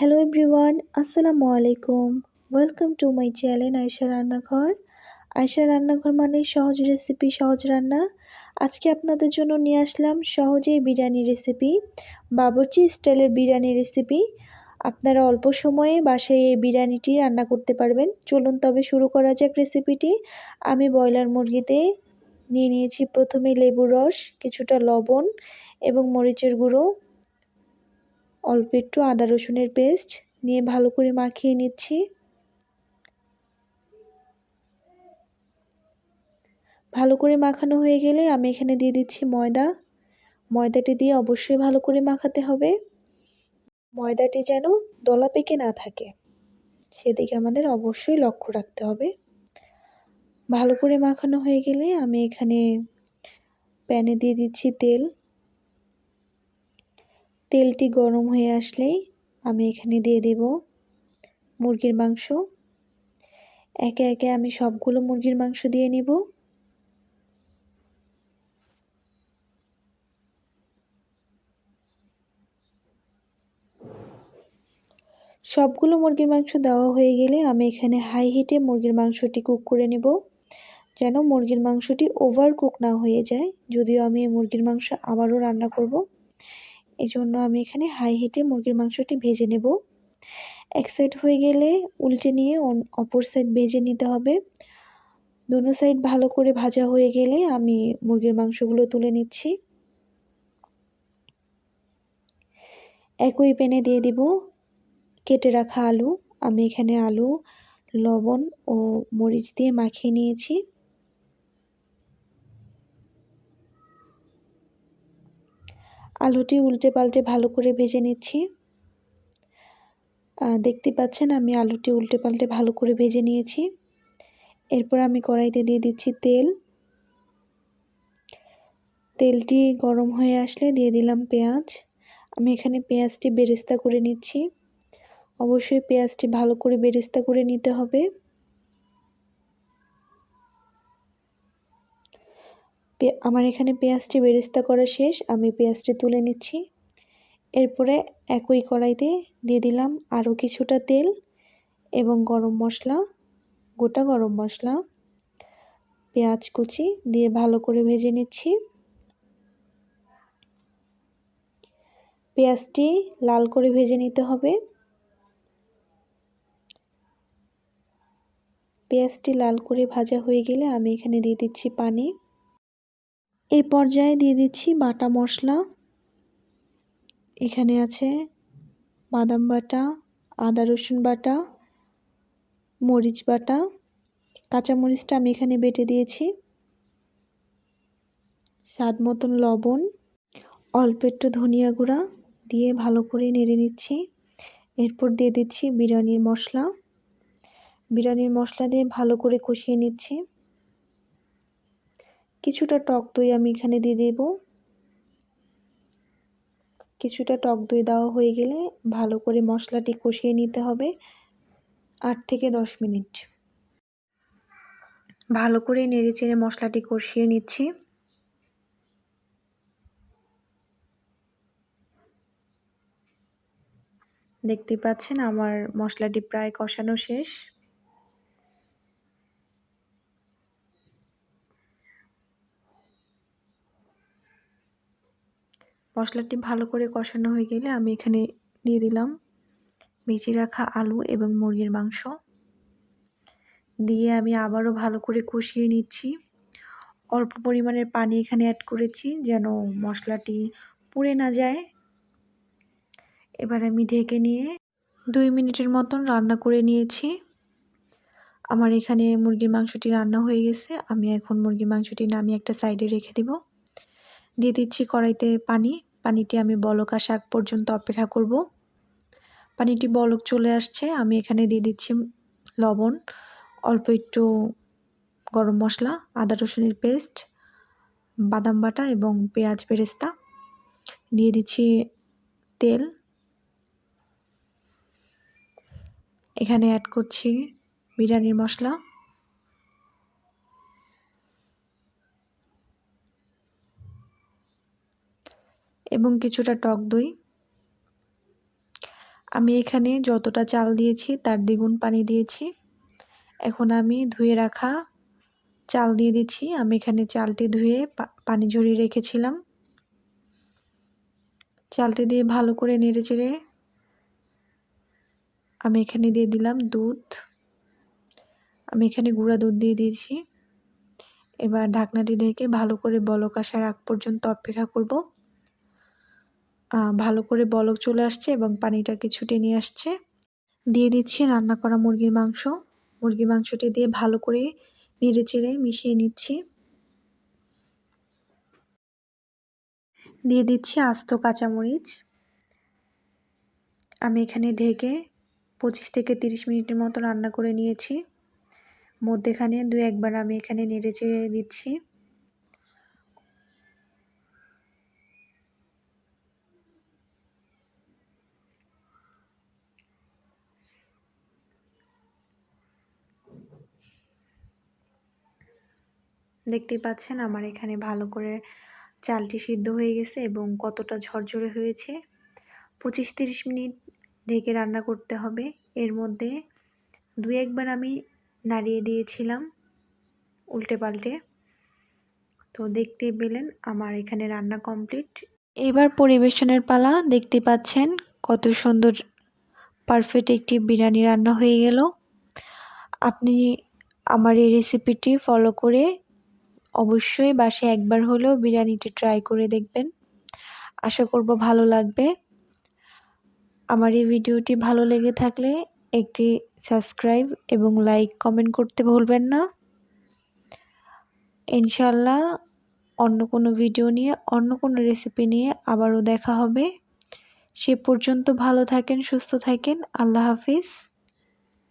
Hello everyone, আসসালামু আলাইকুম। Welcome to my channel Ayesha রান্নাঘর। আয়েশা রান্নাঘর মানে সহজ রেসিপি, সহজ রান্না। আজকে আপনাদের জন্য নিয়ে আসলাম সহজেই বিরিয়ানি রেসিপি, বাবুর্চি স্টাইলের বিরিয়ানি রেসিপি। আপনারা অল্প সময়ে বাসায় এই বিরিয়ানিটি রান্না করতে পারবেন। চলুন তবে শুরু করা যাক রেসিপিটি। আমি ব্রয়লার মুরগিতে নিয়ে নিয়েছি প্রথমে লেবুর রস, কিছুটা লবণ এবং মরিচের গুঁড়ো, অল্প একটু আদা রসুনের পেস্ট নিয়ে ভালো করে মাখিয়ে নিচ্ছি। ভালো করে মাখানো হয়ে গেলে আমি এখানে দিয়ে দিচ্ছি ময়দা। ময়দাটি দিয়ে অবশ্যই ভালো করে মাখাতে হবে। ময়দাটি যেন দলা পেকে না থাকে, সেদিকে আমাদের অবশ্যই লক্ষ্য রাখতে হবে। ভালো করে মাখানো হয়ে গেলে আমি এখানে প্যানে দিয়ে দিচ্ছি তেল। তেলটি গরম হয়ে আসলেই আমি এখানে দিয়ে দেব মুরগির মাংস। একে একে আমি সবগুলো মুরগির মাংস দিয়ে নিব। সবগুলো মুরগির মাংস দেওয়া হয়ে গেলে আমি এখানে হাই হিটে মুরগির মাংসটি কুক করে নেব, যেন মুরগির মাংসটি ওভার কুক না হয়ে যায়। যদিও আমি এই মুরগির মাংস আবারও রান্না করব, এজন্য আমি এখানে হাই হিটে মুরগির মাংসটি ভেজে নেব। এক সাইড হয়ে গেলে উল্টে নিয়ে অপর সাইড ভেজে নিতে হবে। দোনো সাইড ভালো করে ভাজা হয়ে গেলে আমি মুরগির মাংসগুলো তুলে নিচ্ছি। একই প্যানে দিয়ে দিব কেটে রাখা আলু। আমি এখানে আলু লবণ ও মরিচ দিয়ে মাখিয়ে নিয়েছি। আলুটি উল্টে পাল্টে ভালো করে ভেজে নিচ্ছি। দেখতে পাচ্ছেন আমি আলুটি উল্টে পাল্টে ভালো করে ভেজে নিয়েছি। এরপর আমি কড়াইতে দিয়ে দিচ্ছি তেল। তেলটি গরম হয়ে আসলে দিয়ে দিলাম পেঁয়াজ। আমি এখানে পেঁয়াজটি বেরেস্তা করে নিচ্ছি। অবশ্যই পেঁয়াজটি ভালো করে বেরেস্তা করে নিতে হবে। আমার এখানে পেঁয়াজটি বেরেস্তা করা শেষ, আমি পেঁয়াজটি তুলে নিচ্ছি। এরপরে একই কড়াইতে দিয়ে দিলাম আরও কিছুটা তেল এবং গরম মশলা, গোটা গরম মশলা, পেঁয়াজ কুচি দিয়ে ভালো করে ভেজে নিচ্ছি। পেঁয়াজটি লাল করে ভেজে নিতে হবে। পেঁয়াজটি লাল করে ভাজা হয়ে গেলে আমি এখানে দিয়ে দিচ্ছি পানি। এই পর্যায়ে দিয়ে দিচ্ছি বাটা মশলা। এখানে আছে বাদাম বাটা, আদা রসুন বাটা, মরিচ বাটা, কাঁচামরিচটা আমি এখানে বেটে দিয়েছি, স্বাদ মতন লবণ, অল্প একটু ধনিয়া গুঁড়া দিয়ে ভালো করে নেড়ে নিচ্ছি। এরপর দিয়ে দিচ্ছি বিরিয়ানির মশলা। বিরিয়ানির মশলা দিয়ে ভালো করে কষিয়ে নিচ্ছি। কিছুটা টক দই আমি এখানে দিয়ে দেব। কিছুটা টক দই দেওয়া হয়ে গেলে ভালো করে মশলাটি কষিয়ে নিতে হবে 8 থেকে 10 মিনিট। ভালো করে নেড়েচেড়ে মশলাটি কষিয়ে নিচ্ছি। দেখতে পাচ্ছেন আমার মশলাটি প্রায় কষানো শেষ। মশলাটি ভালো করে কষানো হয়ে গেলে আমি এখানে দিয়ে দিলাম ভেজে রাখা আলু এবং মুরগির মাংস। দিয়ে আমি আবারও ভালো করে কষিয়ে নিচ্ছি। অল্প পরিমাণের পানি এখানে অ্যাড করেছি যেন মশলাটি পুড়ে না যায়। এবার আমি ঢেকে নিয়ে 2 মিনিটের মতন রান্না করে নিয়েছি। আমার এখানে মুরগির মাংসটি রান্না হয়ে গেছে। আমি এখন মুরগির মাংসটি নামিয়ে একটা সাইডে রেখে দিব। দিয়ে দিচ্ছি কড়াইতে পানি। পানিটি আমি বলক আসা আগ পর্যন্ত অপেক্ষা করব। পানিটি বলক চলে আসছে, আমি এখানে দিয়ে দিচ্ছি লবণ, অল্প একটু গরম মশলা, আদা রসুনের পেস্ট, বাদাম বাটা এবং পেঁয়াজ বেরেস্তা। দিয়ে দিচ্ছি তেল। এখানে অ্যাড করছি বিরিয়ানির মশলা। এবং কিছুটা টক দই। আমি এখানে যতটা চাল দিয়েছি তার দ্বিগুণ পানি দিয়েছি। এখন আমি ধুয়ে রাখা চাল দিয়ে দিচ্ছি। আমি এখানে চালটি ধুয়ে পানি ঝরিয়ে রেখেছিলাম। চালটি দিয়ে ভালো করে নেড়েচেড়ে আমি এখানে দিয়ে দিলাম দুধ। আমি এখানে গুঁড়া দুধ দিয়ে দিয়েছি। এবার ঢাকনাটি ঢেকে ভালো করে বলক আসার আগ পর্যন্ত অপেক্ষা করব। ভালো করে বলক চলে আসছে এবং পানিটাকে ছুটে নিয়ে আসছে। দিয়ে দিচ্ছি রান্না করা মুরগির মাংস। মুরগির মাংসটি দিয়ে ভালো করে নেড়েচেড়ে মিশিয়ে নিচ্ছি। দিয়ে দিচ্ছি আস্ত কাঁচামরিচ। আমি এখানে ঢেকে 25 থেকে 30 মিনিটের মতো রান্না করে নিয়েছি। মধ্যেখানে 2-1 বার আমি এখানে নেড়েচেড়ে দিচ্ছি। দেখতেই পাচ্ছেন আমার এখানে ভালো করে চালটি সিদ্ধ হয়ে গেছে এবং কতটা ঝরঝরে হয়েছে। 25-30 মিনিট ঢেকে রান্না করতে হবে। এর মধ্যে 2-1 বার আমি নাড়িয়ে দিয়েছিলাম উল্টে পাল্টে। তো দেখতেই পেলেন আমার এখানে রান্না কমপ্লিট। এবার পরিবেশনের পালা। দেখতে পাচ্ছেন কত সুন্দর পারফেক্ট একটি বিরিয়ানি রান্না হয়ে গেল। আপনি আমার এই রেসিপিটি ফলো করে অবশ্যই বাসায় একবার হলেও বিরিয়ানিটি ট্রাই করে দেখবেন। আশা করব ভালো লাগবে। আমার এই ভিডিওটি ভালো লেগে থাকলে একটি সাবস্ক্রাইব এবং লাইক কমেন্ট করতে ভুলবেন না। ইনশাআল্লাহ অন্য কোনো ভিডিও নিয়ে অন্য কোনো রেসিপি নিয়ে আবারও দেখা হবে। সে পর্যন্ত ভালো থাকেন, সুস্থ থাকেন। আল্লাহ হাফিজ।